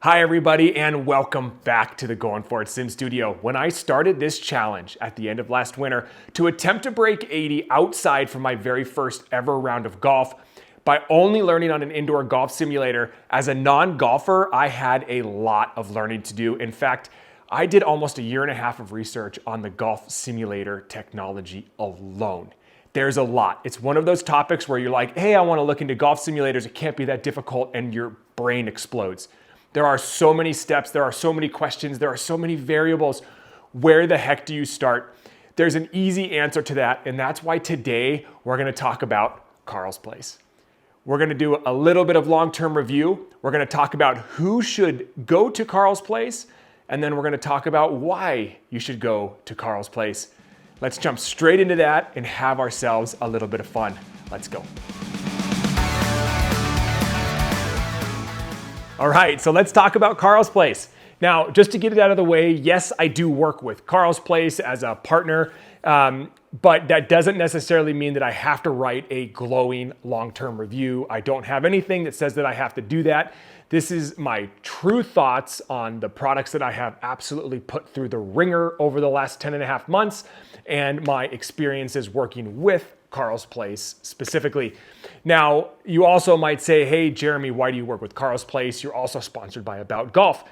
Hi everybody and welcome back to the Going For It Sim Studio. When I started this challenge at the end of last winter to attempt to break 80 outside for my very first ever round of golf, by only learning on an indoor golf simulator, as a non-golfer, I had a lot of learning to do. In fact, I did almost a year and a half of research on the golf simulator technology alone. There's a lot. It's one of those topics where you're like, hey, I want to look into golf simulators. It can't be that difficult, and your brain explodes. There are so many steps, there are so many questions, there are so many variables. Where the heck do you start? There's an easy answer to that, and that's why today we're gonna talk about Carl's Place. We're gonna do a little bit of long-term review. We're gonna talk about who should go to Carl's Place, and then we're gonna talk about why you should go to Carl's Place. Let's jump straight into that and have ourselves a little bit of fun. Let's go. All right, so let's talk about Carl's Place. Now, just to get it out of the way, yes, I do work with Carl's Place as a partner, but that doesn't necessarily mean that I have to write a glowing long-term review. I don't have anything that says that I have to do that. This is my true thoughts on the products that I have absolutely put through the ringer over the last 10 and a half months and my experiences working with Carl's Place specifically. Now, you also might say, hey, Jeremy, why do you work with Carl's Place? You're also sponsored by About Golf.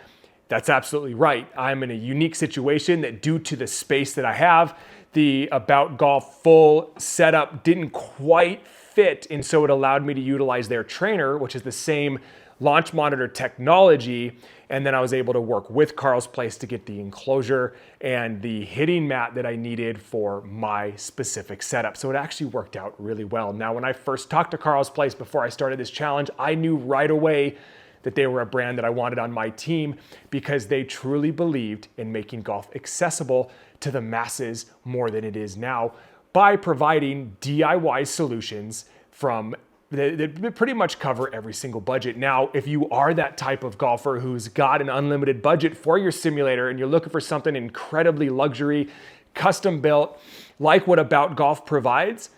That's absolutely right. I'm in a unique situation that due to the space that I have, the About Golf full setup didn't quite fit. And so it allowed me to utilize their trainer, which is the same launch monitor technology. And then I was able to work with Carl's Place to get the enclosure and the hitting mat that I needed for my specific setup. So it actually worked out really well. Now, when I first talked to Carl's Place before I started this challenge, I knew right away that they were a brand that I wanted on my team because they truly believed in making golf accessible to the masses more than it is now by providing DIY solutions that pretty much cover every single budget. Now, if you are that type of golfer who's got an unlimited budget for your simulator and you're looking for something incredibly luxury, custom built, like what About Golf provides,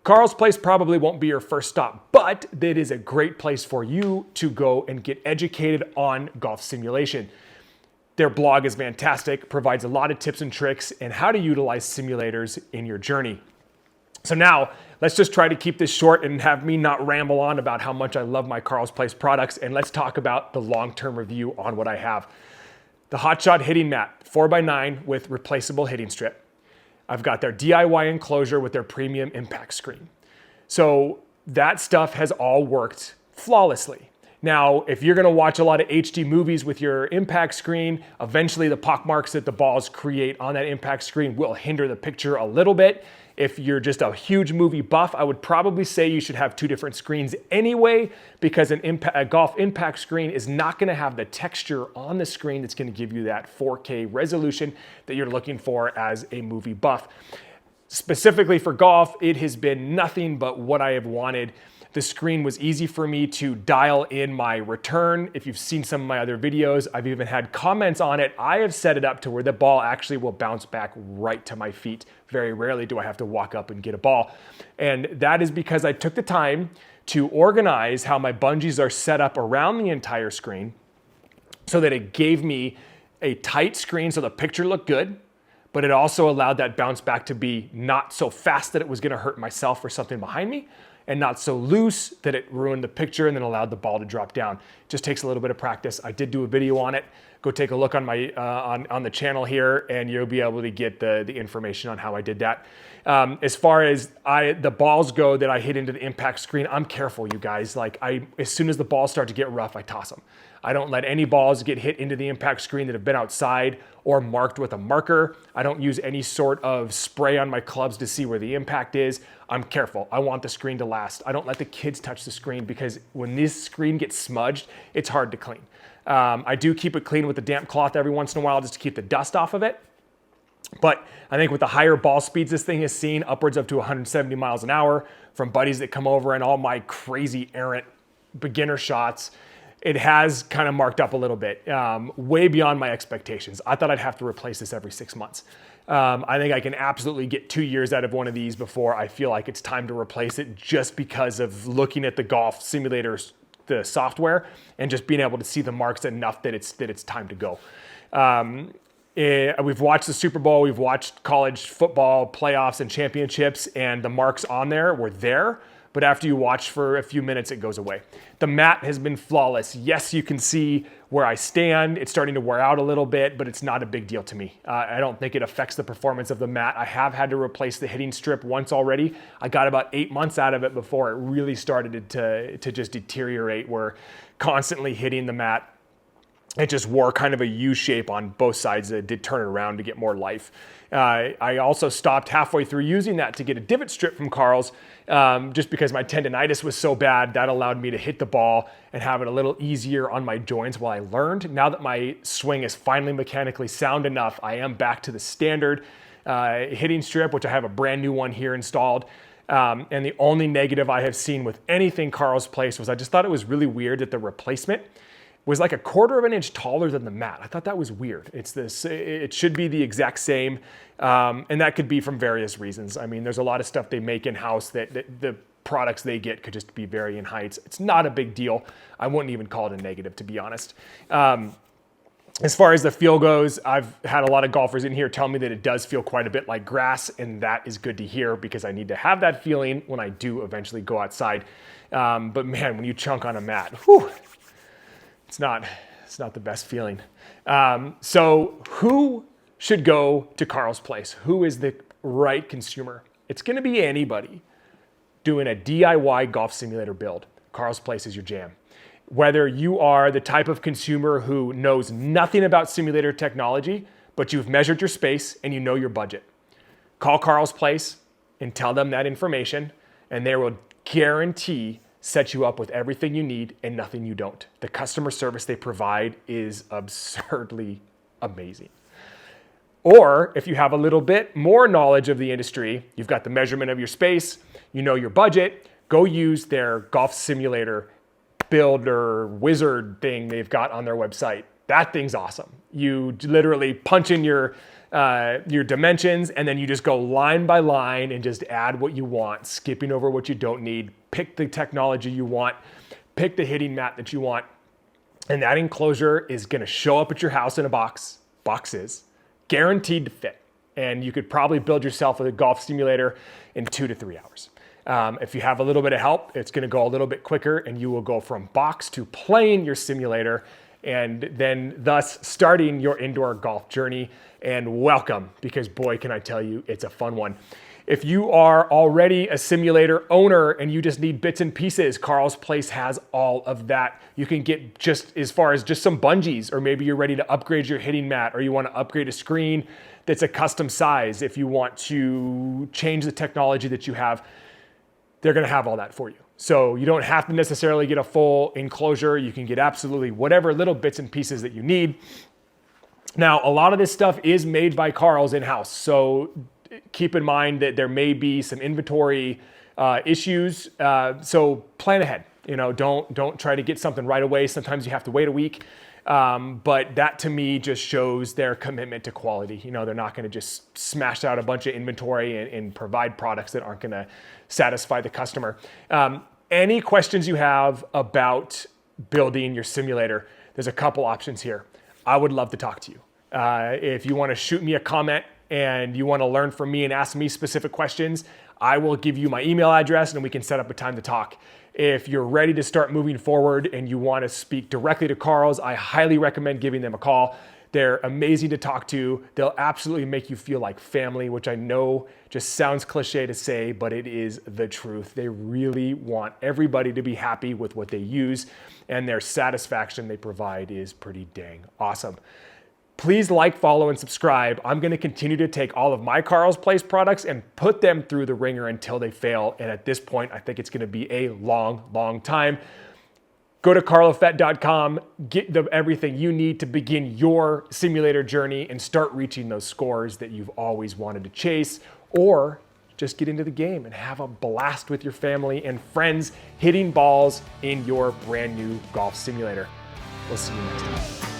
Carl's Place probably won't be your first stop, but it is a great place for you to go and get educated on golf simulation. Their blog is fantastic, provides a lot of tips and tricks and how to utilize simulators in your journey. So now, let's just try to keep this short and have me not ramble on about how much I love my Carl's Place products, and let's talk about the long-term review on what I have. The Hotshot hitting mat, 4x9 with replaceable hitting strip. I've got their DIY enclosure with their premium impact screen. So that stuff has all worked flawlessly. Now, if you're gonna watch a lot of HD movies with your impact screen, eventually the pockmarks that the balls create on that impact screen will hinder the picture a little bit. If you're just a huge movie buff, I would probably say you should have two different screens anyway, because a golf impact screen is not gonna have the texture on the screen that's gonna give you that 4K resolution that you're looking for as a movie buff. Specifically for golf, it has been nothing but what I have wanted. The screen was easy for me to dial in my return. If you've seen some of my other videos, I've even had comments on it. I have set it up to where the ball actually will bounce back right to my feet. Very rarely do I have to walk up and get a ball. And that is because I took the time to organize how my bungees are set up around the entire screen so that it gave me a tight screen so the picture looked good, but it also allowed that bounce back to be not so fast that it was gonna hurt myself or something behind me, and not so loose that it ruined the picture and then allowed the ball to drop down. It just takes a little bit of practice. I did do a video on it. Go take a look on my on the channel here, and you'll be able to get the information on how I did that. As far as the balls go that I hit into the impact screen, I'm careful, you guys. Like as soon as the balls start to get rough, I toss them. I don't let any balls get hit into the impact screen that have been outside or marked with a marker. I don't use any sort of spray on my clubs to see where the impact is. I'm careful. I want the screen to last. I don't let the kids touch the screen because when this screen gets smudged, it's hard to clean. I do keep it clean with a damp cloth every once in a while just to keep the dust off of it. But I think with the higher ball speeds this thing has seen, upwards up to 170 miles an hour from buddies that come over and all my crazy errant beginner shots, it has kind of marked up a little bit, way beyond my expectations. I thought I'd have to replace this every 6 months. I think I can absolutely get 2 years out of one of these before I feel like it's time to replace it, just because of looking at the golf simulators the software and just being able to see the marks enough that it's time to go. We've watched the Super Bowl, we've watched college football playoffs and championships, and the marks on there were there, but after you watch for a few minutes, it goes away. The mat has been flawless. Yes, you can see where I stand. It's starting to wear out a little bit, but it's not a big deal to me. I don't think it affects the performance of the mat. I have had to replace the hitting strip once already. I got about 8 months out of it before it really started to just deteriorate. We're constantly hitting the mat. It just wore kind of a U shape on both sides. It did turn it around to get more life. I also stopped halfway through using that to get a divot strip from Carl's, just because my tendonitis was so bad. That allowed me to hit the ball and have it a little easier on my joints while I learned. Now that my swing is finally mechanically sound enough, I am back to the standard hitting strip, which I have a brand new one here installed. And the only negative I have seen with anything Carl's Place was I just thought it was really weird that the replacement was like 1/4 of an inch taller than the mat. I thought that was weird. It should be the exact same. And that could be from various reasons. I mean, there's a lot of stuff they make in-house that the products they get could just be varying heights. It's not a big deal. I wouldn't even call it a negative, to be honest. As far as the feel goes, I've had a lot of golfers in here tell me that it does feel quite a bit like grass, and that is good to hear because I need to have that feeling when I do eventually go outside. But man, when you chunk on a mat, whew, it's not the best feeling. So who should go to Carl's Place? Who is the right consumer? It's going to be anybody doing a DIY golf simulator build. Carl's Place is your jam. Whether you are the type of consumer who knows nothing about simulator technology, but you've measured your space and you know your budget, call Carl's Place and tell them that information, and they will guarantee set you up with everything you need and nothing you don't. The customer service they provide is absurdly amazing. Or if you have a little bit more knowledge of the industry, you've got the measurement of your space, you know your budget, go use their golf simulator builder wizard thing they've got on their website. That thing's awesome. You literally punch in your dimensions, and then you just go line by line and just add what you want, skipping over what you don't need. Pick the technology you want, pick the hitting mat that you want, and that enclosure is going to show up at your house in a boxes, guaranteed to fit. And you could probably build yourself a golf simulator in 2 to 3 hours. If you have a little bit of help, it's going to go a little bit quicker, and you will go from box to playing your simulator, and then thus starting your indoor golf journey. And welcome, because boy, can I tell you, it's a fun one. If you are already a simulator owner and you just need bits and pieces, Carl's Place has all of that. You can get just as far as just some bungees, or maybe you're ready to upgrade your hitting mat, or you want to upgrade a screen that's a custom size. If you want to change the technology that you have, they're going to have all that for you. So you don't have to necessarily get a full enclosure. You can get absolutely whatever little bits and pieces that you need. Now, a lot of this stuff is made by Carl's in-house. So keep in mind that there may be some inventory issues. So plan ahead. Don't try to get something right away. Sometimes you have to wait a week. But that to me just shows their commitment to quality. They're not going to just smash out a bunch of inventory and provide products that aren't going to satisfy the customer. Any questions you have about building your simulator, there's a couple options here. I would love to talk to you. If you want to shoot me a comment and you want to learn from me and ask me specific questions, I will give you my email address and we can set up a time to talk. If you're ready to start moving forward and you want to speak directly to Carl's, I highly recommend giving them a call. They're amazing to talk to. They'll absolutely make you feel like family, which I know just sounds cliche to say, but it is the truth. They really want everybody to be happy with what they use, and their satisfaction they provide is pretty dang awesome. Please like, follow, and subscribe. I'm going to continue to take all of my Carl's Place products and put them through the ringer until they fail. And at this point, I think it's going to be a long, long time. Go to carlofett.com, get everything you need to begin your simulator journey and start reaching those scores that you've always wanted to chase, or just get into the game and have a blast with your family and friends hitting balls in your brand new golf simulator. We'll see you next time.